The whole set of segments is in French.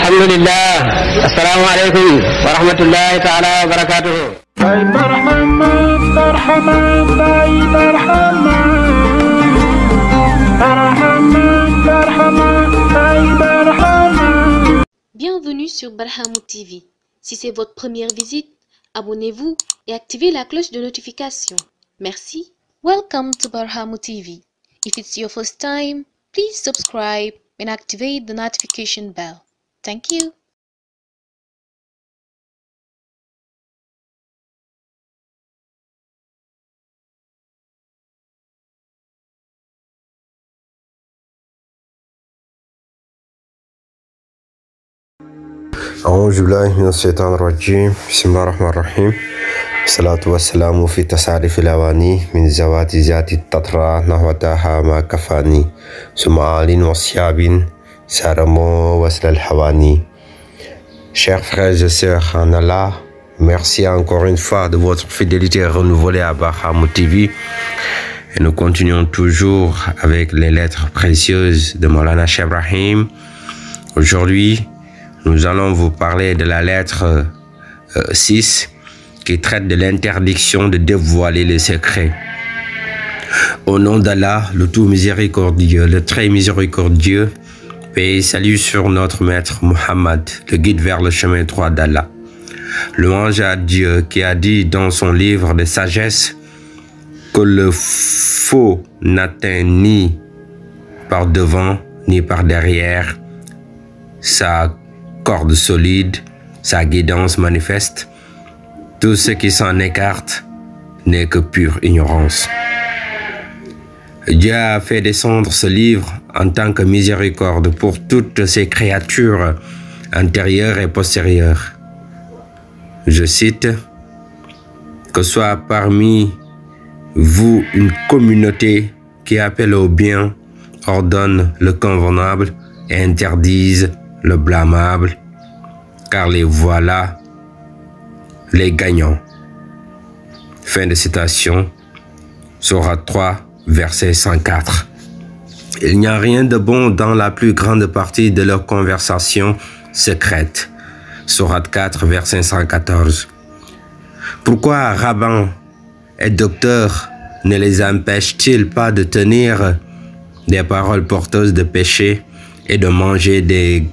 alhamdulillah. Assalamu alaikum wa rahmatullahi ta'ala wa barakatuhu. Bienvenue sur Barhamou TV. Si c'est votre première visite, abonnez-vous et activez la cloche de notification. Merci. Welcome to Barhamou TV. If it's your first time, please subscribe and activate the notification bell. Thank you. أعوذ بالله من الشيطان الرجيم بسم الله الرحمن الرحيم الصلاة والسلام في تصاريف الأواني من زوات ذات التطرى نحوتها ما كفاني ثم آل وصياب سارمو وصل الحواني. Chers frères et sœurs en Allah, merci encore une fois de votre fidélité renouvelée à Barhamou TV. Et nous continuons toujours avec les lettres précieuses de Maulana Cheikh Ibrahim. Aujourd'hui, nous allons vous parler de la lettre 6 qui traite de l'interdiction de dévoiler les secrets. Au nom d'Allah, le tout miséricordieux, le très miséricordieux, paix et salut sur notre maître Muhammad, le guide vers le chemin droit d'Allah. Louange à Dieu qui a dit dans son livre de sagesse que le faux n'atteint ni par devant ni par derrière sa corde solide, sa guidance manifeste. Tout ce qui s'en écarte n'est que pure ignorance. Dieu a fait descendre ce livre en tant que miséricorde pour toutes ses créatures antérieures et postérieures. Je cite, « Que soit parmi vous une communauté qui appelle au bien, ordonne le convenable et interdise le blâmable, car les voilà les gagnants. » Fin de citation, Sourate 3, verset 104. Il n'y a rien de bon dans la plus grande partie de leur conversation secrète. Sourate 4, verset 114. Pourquoi rabbins et docteurs ne les empêchent-ils pas de tenir des paroles porteuses de péché et de manger des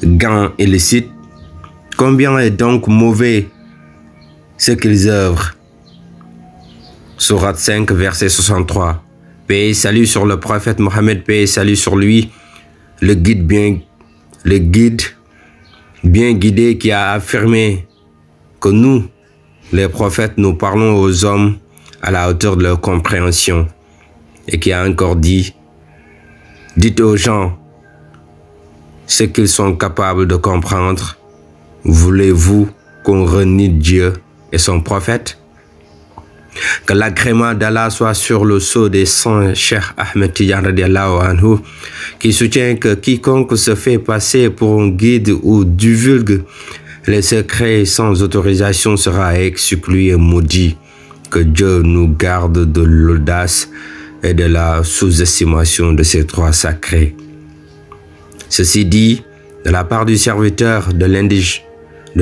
gants illicites? Combien est donc mauvais ce qu'ils œuvrent? Sourate 5, verset 63. Paix et salut sur le prophète Mohammed, paix et salut sur lui, le guide bien guidé qui a affirmé que nous, les prophètes, nous parlons aux hommes à la hauteur de leur compréhension, et qui a encore dit, dites aux gens ce qu'ils sont capables de comprendre. Voulez-vous qu'on renie Dieu et son prophète? Que l'agrément d'Allah soit sur le sceau des saints Cheikh Ahmed Tidiane radiallahu anhu, qui soutient que quiconque se fait passer pour un guide ou divulgue les secrets sans autorisation sera exclu et maudit. Que Dieu nous garde de l'audace et de la sous-estimation de ces trois sacrés. Ceci dit, de la part du serviteur, de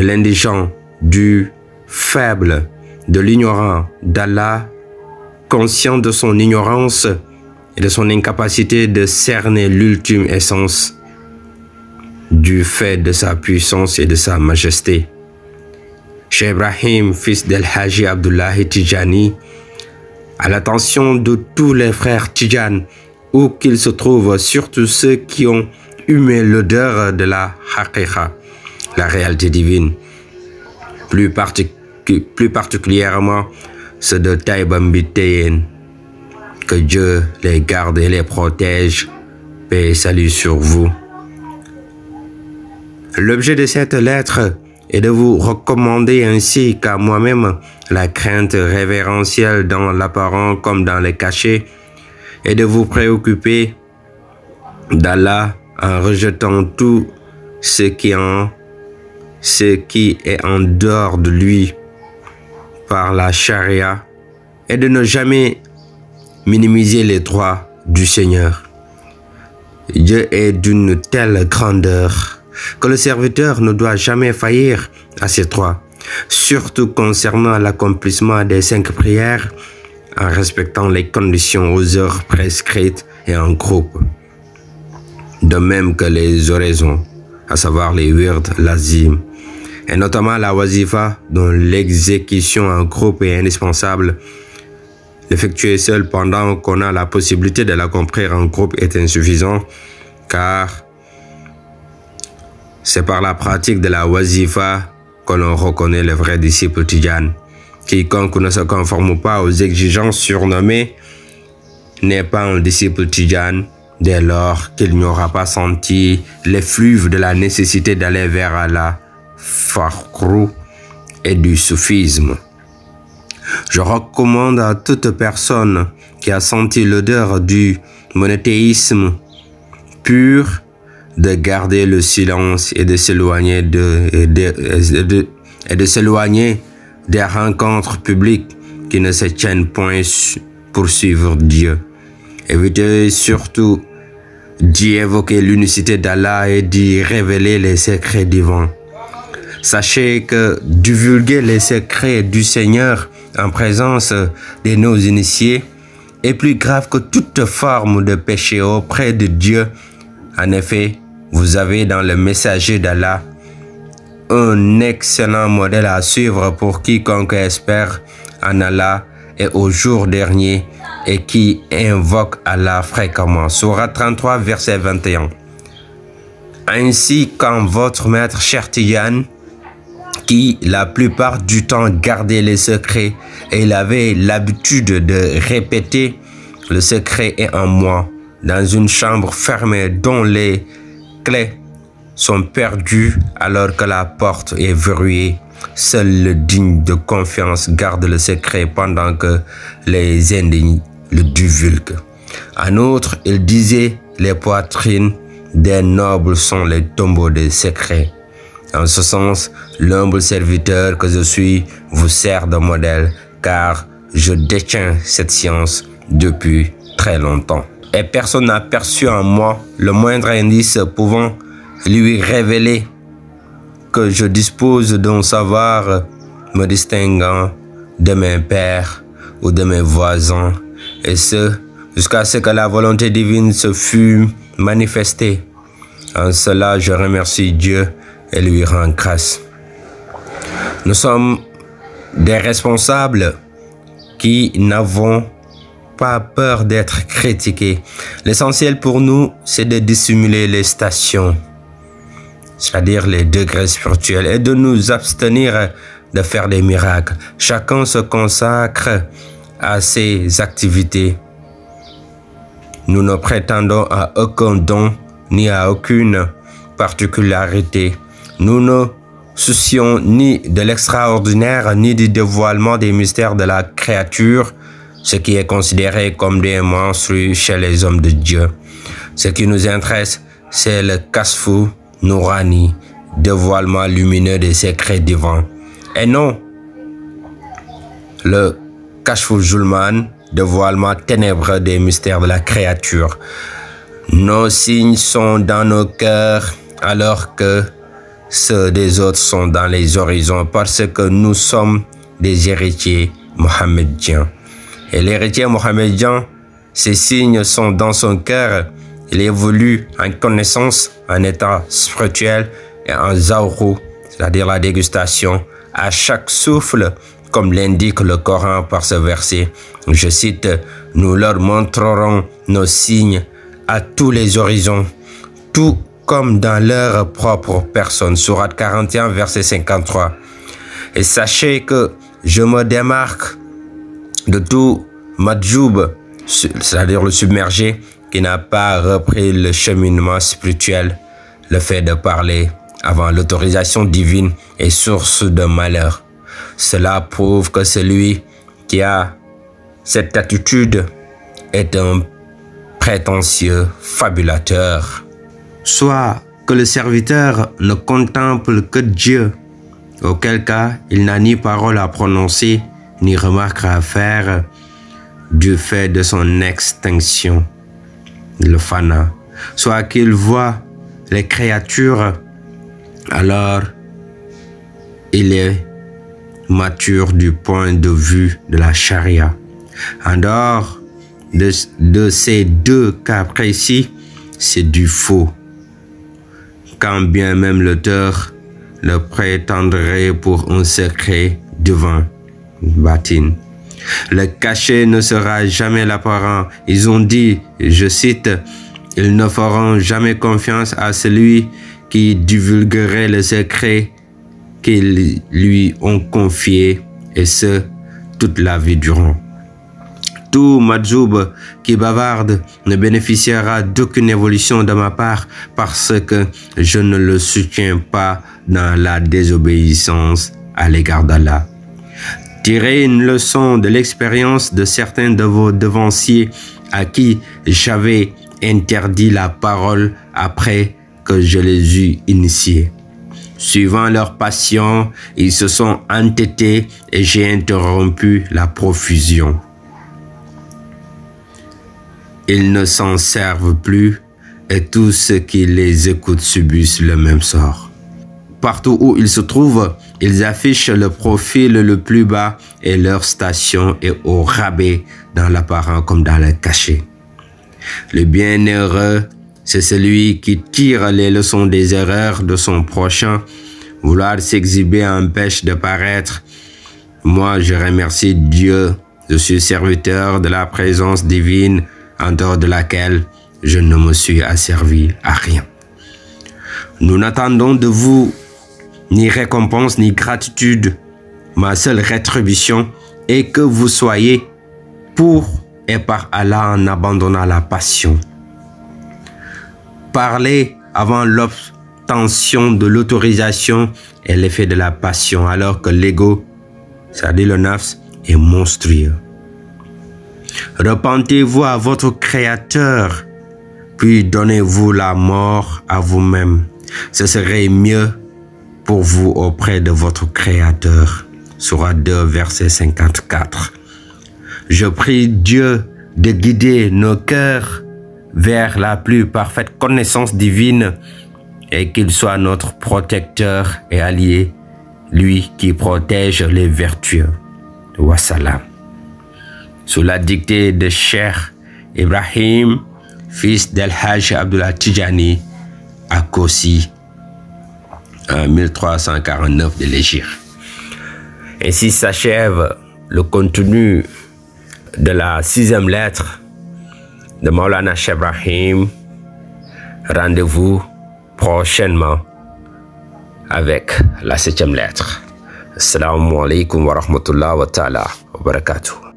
l'indigent, du faible, de l'ignorant, d'Allah, conscient de son ignorance et de son incapacité de cerner l'ultime essence du fait de sa puissance et de sa majesté. Cheikh Ibrahim, fils d'El-Haji Abdullahi Tijani, à l'attention de tous les frères Tijan, où qu'ils se trouvent, surtout ceux qui ont humé l'odeur de la haqiqa, la réalité divine, plus particulièrement ceux de Taïba Mbiteyen. Que Dieu les garde et les protège. Paix et salut sur vous. L'objet de cette lettre est de vous recommander ainsi qu'à moi-même la crainte révérentielle dans l'apparent comme dans le caché, et de vous préoccuper d'Allah en rejetant tout ce qui est en dehors de lui par la charia, et de ne jamais minimiser les droits du Seigneur. Dieu est d'une telle grandeur que le serviteur ne doit jamais faillir à ces trois, surtout concernant l'accomplissement des 5 prières en respectant les conditions aux heures prescrites et en groupe. De même que les oraisons, à savoir les wird, l'azim, et notamment la wazifa dont l'exécution en groupe est indispensable. L'effectuer seul pendant qu'on a la possibilité de l'accomplir en groupe est insuffisant car c'est par la pratique de la wazifa que l'on reconnaît le vrai disciple tidjane. Quiconque ne se conforme pas aux exigences surnommées n'est pas un disciple tidjane dès lors qu'il n'aura pas senti l'effluve de la nécessité d'aller vers Allah, Fakhrou et du soufisme. Je recommande à toute personne qui a senti l'odeur du monothéisme pur de garder le silence et de s'éloigner des rencontres publiques qui ne se tiennent point pour suivre Dieu. Évitez surtout d'y évoquer l'unicité d'Allah et d'y révéler les secrets divins. Sachez que divulguer les secrets du Seigneur en présence de nos initiés est plus grave que toute forme de péché auprès de Dieu. En effet, vous avez dans le messager d'Allah un excellent modèle à suivre pour quiconque espère en Allah et au jour dernier et qui invoque Allah fréquemment. Sourate 33, verset 21. Ainsi, quand votre maître cher Tidjane, qui la plupart du temps gardait les secrets et il avait l'habitude de répéter « Le secret est en moi » dans une chambre fermée dont les clés sont perdues alors que la porte est verrouillée. Seul le digne de confiance garde le secret pendant que les indignes le divulguent. En outre, il disait « Les poitrines des nobles sont les tombeaux des secrets ». En ce sens, l'humble serviteur que je suis vous sert de modèle, car je détiens cette science depuis très longtemps. Et personne n'a perçu en moi le moindre indice pouvant lui révéler que je dispose d'un savoir me distinguant de mes pères ou de mes voisins, et ce, jusqu'à ce que la volonté divine se fût manifestée. En cela, je remercie Dieu et lui rend grâce. Nous sommes des responsables qui n'avons pas peur d'être critiqués. L'essentiel pour nous, c'est de dissimuler les stations, c'est-à-dire les degrés spirituels, et de nous abstenir de faire des miracles. Chacun se consacre à ses activités. Nous ne prétendons à aucun don ni à aucune particularité. Nous ne soucions ni de l'extraordinaire ni du dévoilement des mystères de la créature, ce qui est considéré comme des monstres chez les hommes de Dieu. Ce qui nous intéresse, c'est le Kashfu Nourani, dévoilement lumineux des secrets divins, et non le Kashfu Zulman, dévoilement ténébreux des mystères de la créature. Nos signes sont dans nos cœurs alors que ceux des autres sont dans les horizons, parce que nous sommes des héritiers mohammediens. Et l'héritier mohammedien, ses signes sont dans son cœur. Il évolue en connaissance, en état spirituel et en zawrou, c'est-à-dire la dégustation, à chaque souffle, comme l'indique le Coran par ce verset. Je cite, « Nous leur montrerons nos signes à tous les horizons, tout comme dans leur propre personne. » Sourate 41, verset 53. Et sachez que je me démarque de tout madjoub, c'est-à-dire le submergé, qui n'a pas repris le cheminement spirituel. Le fait de parler avant l'autorisation divine est source de malheur. Cela prouve que celui qui a cette attitude est un prétentieux fabulateur. Soit que le serviteur ne contemple que Dieu, auquel cas il n'a ni parole à prononcer, ni remarque à faire du fait de son extinction, le fana. Soit qu'il voit les créatures alors il est mature du point de vue de la charia. En dehors de ces deux cas précis, c'est du faux. Quand bien même l'auteur le prétendrait pour un secret divin, batin. Le cachet ne sera jamais l'apparent. Ils ont dit, je cite, « Ils ne feront jamais confiance à celui qui divulguerait le secret qu'ils lui ont confié, et ce, toute la vie durant. » Tout Madjoub qui bavarde ne bénéficiera d'aucune évolution de ma part parce que je ne le soutiens pas dans la désobéissance à l'égard d'Allah. Tirez une leçon de l'expérience de certains de vos devanciers à qui j'avais interdit la parole après que je les eus initiés. Suivant leur passion, ils se sont entêtés et j'ai interrompu la profusion. Ils ne s'en servent plus et tous ceux qui les écoutent subissent le même sort. Partout où ils se trouvent, ils affichent le profil le plus bas et leur station est au rabais dans l'apparent comme dans le cachet. Le bienheureux, c'est celui qui tire les leçons des erreurs de son prochain. Vouloir s'exhiber empêche de paraître. Moi, je remercie Dieu. Je suis serviteur de la présence divine en dehors de laquelle je ne me suis asservi à rien. Nous n'attendons de vous ni récompense ni gratitude. Ma seule rétribution est que vous soyez pour et par Allah en abandonnant la passion. Parlez avant l'obtention de l'autorisation et l'effet de la passion, alors que l'ego, c'est-à-dire le nafs, est monstrueux. Repentez-vous à votre Créateur, puis donnez-vous la mort à vous-même. Ce serait mieux pour vous auprès de votre Créateur. Sourate 2, verset 54. Je prie Dieu de guider nos cœurs vers la plus parfaite connaissance divine et qu'il soit notre protecteur et allié, lui qui protège les vertueux. Wassalam. Sous la dictée de Cheikh Ibrahim, fils d'El-Hajj Abdullah Tijani, à Kossi, en 1349 de l'Hégire. Ainsi s'achève le contenu de la 6e lettre de Maulana Cheikh Ibrahim. Rendez-vous prochainement avec la 7e lettre. Assalamu alaikum wa rahmatullahi wa ta'ala wa barakatuh.